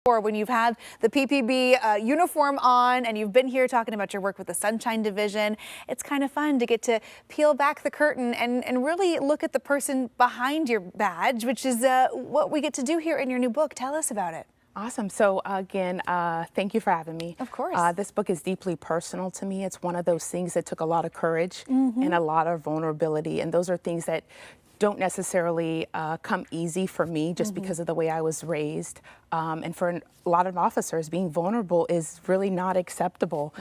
Or when you've had the PPB uniform on and you've been here talking about your work with the Sunshine Division, it's kind of fun to get to peel back the curtain and really look at the person behind your badge, which is what we get to do here in your new book. Tell us about it. Awesome. So again, thank you for having me. Of course. This book is deeply personal to me. It's one of those things that took a lot of courage and a lot of vulnerability. And those are things that don't necessarily come easy for me just because of the way I was raised. And for a lot of officers, being vulnerable is really not acceptable.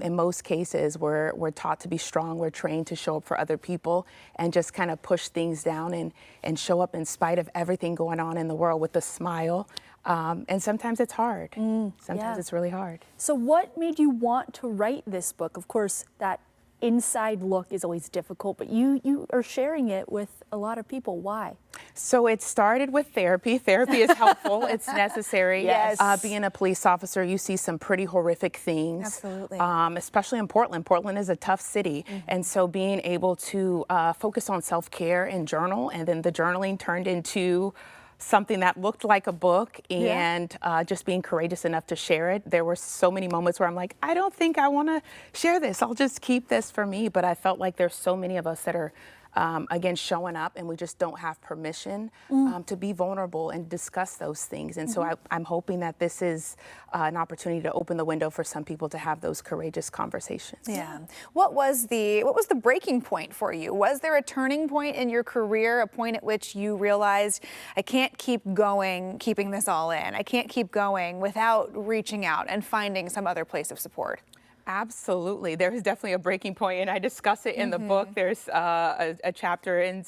In most cases, we're taught to be strong. We're trained to show up for other people and just kind of push things down and show up in spite of everything going on in the world with a smile. And sometimes it's hard. Sometimes it's really hard. So what made you want to write this book? Of course, that inside look is always difficult, but you are sharing it with a lot of people. Why? So it started with therapy. Therapy is helpful. It's necessary. Yes. Being a police officer, you see some pretty horrific things. Absolutely. Especially in Portland. Portland is a tough city. And so being able to focus on self-care and journal, and then the journaling turned into something that looked like a book, and just being courageous enough to share it. There were so many moments where I'm like, I don't think I want to share this. I'll just keep this for me. But I felt like there's so many of us that are, again, showing up and we just don't have permission to be vulnerable and discuss those things. And so I'm hoping that this is an opportunity to open the window for some people to have those courageous conversations. Yeah. What was the breaking point for you? Was there a turning point in your career, a point at which you realized, I can't keep going, keeping this all in. I can't keep going without reaching out and finding some other place of support? Absolutely. There's definitely a breaking point, and I discuss it in the book. There's a chapter in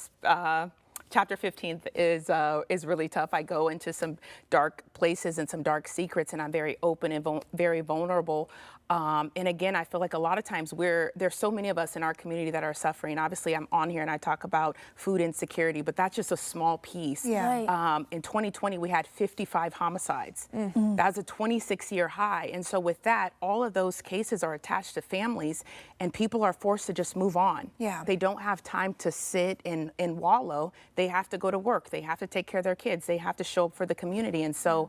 chapter 15 is really tough. I go into some dark places and some dark secrets, and I'm very open and very vulnerable. And again, I feel like a lot of times there's so many of us in our community that are suffering. Obviously, I'm on here and I talk about food insecurity, but that's just a small piece. Yeah. Right. In 2020, we had 55 homicides. That's a 26-year high. And so with that, all of those cases are attached to families, and people are forced to just move on. Yeah. They don't have time to sit and wallow. They have to go to work. They have to take care of their kids. They have to show up for the community. And so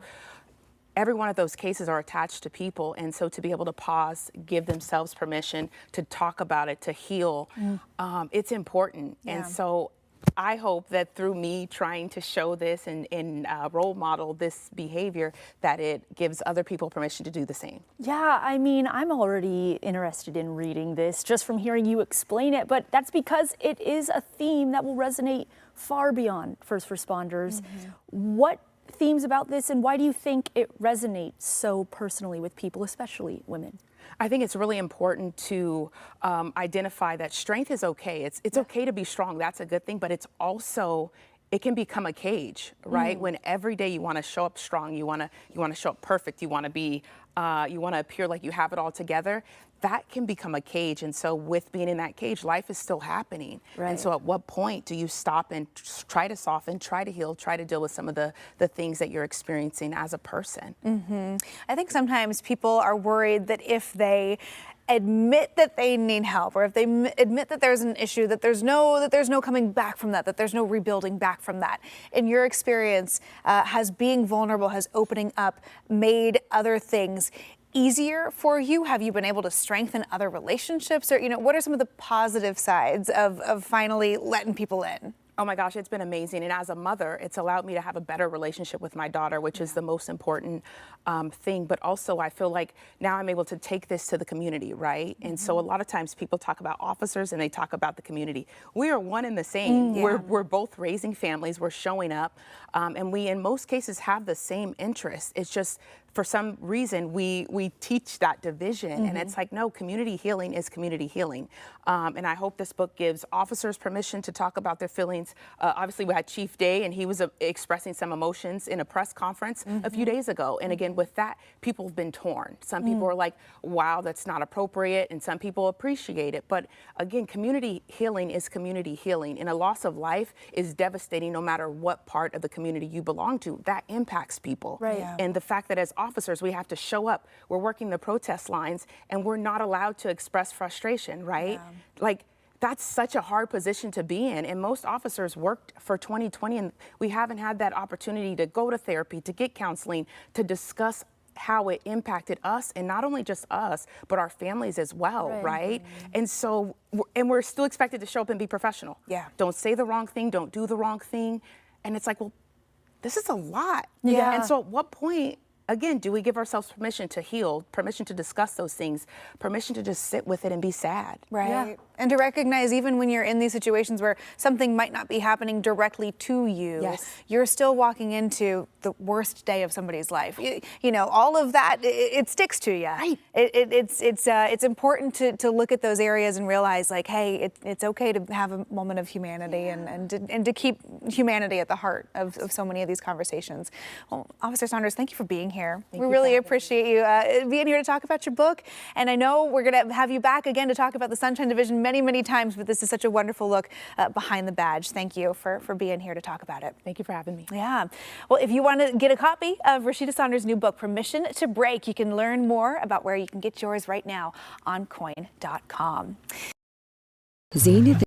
every one of those cases are attached to people. And so to be able to pause, give themselves permission to talk about it, to heal, it's important. Yeah. And so I hope that through me trying to show this and role model this behavior, that it gives other people permission to do the same. Yeah, I mean, I'm already interested in reading this just from hearing you explain it, but that's because it is a theme that will resonate far beyond first responders. What themes about this, and why do you think it resonates so personally with people, especially women? I think it's really important to identify that strength is okay. It's okay to be strong. That's a good thing, but it's also, it can become a cage, right? When every day you want to show up strong, you want to show up perfect, you want to be, you want to appear like you have it all together. That can become a cage. And so with being in that cage, life is still happening. Right. And so at what point do you stop and try to soften, try to heal, try to deal with some of the things that you're experiencing as a person? I think sometimes people are worried that if they admit that they need help, or if they admit that there's an issue, that there's no coming back from that there's no rebuilding back from that. In your experience, has being vulnerable, has opening up made other things easier for you? Have you been able to strengthen other relationships? Or, what are some of the positive sides of finally letting people in? Oh my gosh, it's been amazing. And as a mother, it's allowed me to have a better relationship with my daughter, which is the most important thing. But also I feel like now I'm able to take this to the community, right? And so a lot of times people talk about officers and they talk about the community. We are one and the same. We're both raising families, we're showing up, and we in most cases have the same interests. It's just for some reason we teach that division, and it's like, no, community healing is community healing. And I hope this book gives officers permission to talk about their feelings. Obviously we had Chief Day, and he was expressing some emotions in a press conference a few days ago. And again, with that, people have been torn. Some people are like, wow, that's not appropriate. And some people appreciate it. But again, community healing is community healing. And a loss of life is devastating no matter what part of the community you belong to. That impacts people. Right. Yeah. And the fact that as officers, we have to show up. We're working the protest lines, and we're not allowed to express frustration, right? Like, that's such a hard position to be in. And most officers worked for 2020 and we haven't had that opportunity to go to therapy, to get counseling, to discuss how it impacted us, and not only just us, but our families as well, right? And so, we're still expected to show up and be professional. Yeah. Don't say the wrong thing, don't do the wrong thing. And it's like, well, this is a lot. Yeah. And so at what point, again, do we give ourselves permission to heal, permission to discuss those things, permission to just sit with it and be sad? Right. Yeah. And to recognize even when you're in these situations where something might not be happening directly to you, Yes. you're still walking into the worst day of somebody's life. You know, all of that, it sticks to you. Right. It's important to look at those areas and realize, like, hey, it's okay to have a moment of humanity and to keep humanity at the heart of so many of these conversations. Well, Officer Saunders, thank you for being here. We really appreciate you being here to talk about your book. And I know we're going to have you back again to talk about the Sunshine Division many times, but this is such a wonderful look behind the badge. Thank you for being here to talk about it. Thank you for having me. Yeah. Well, if you want to get a copy of Rashida Saunders' new book, Permission to Break, you can learn more about where you can get yours right now on coin.com.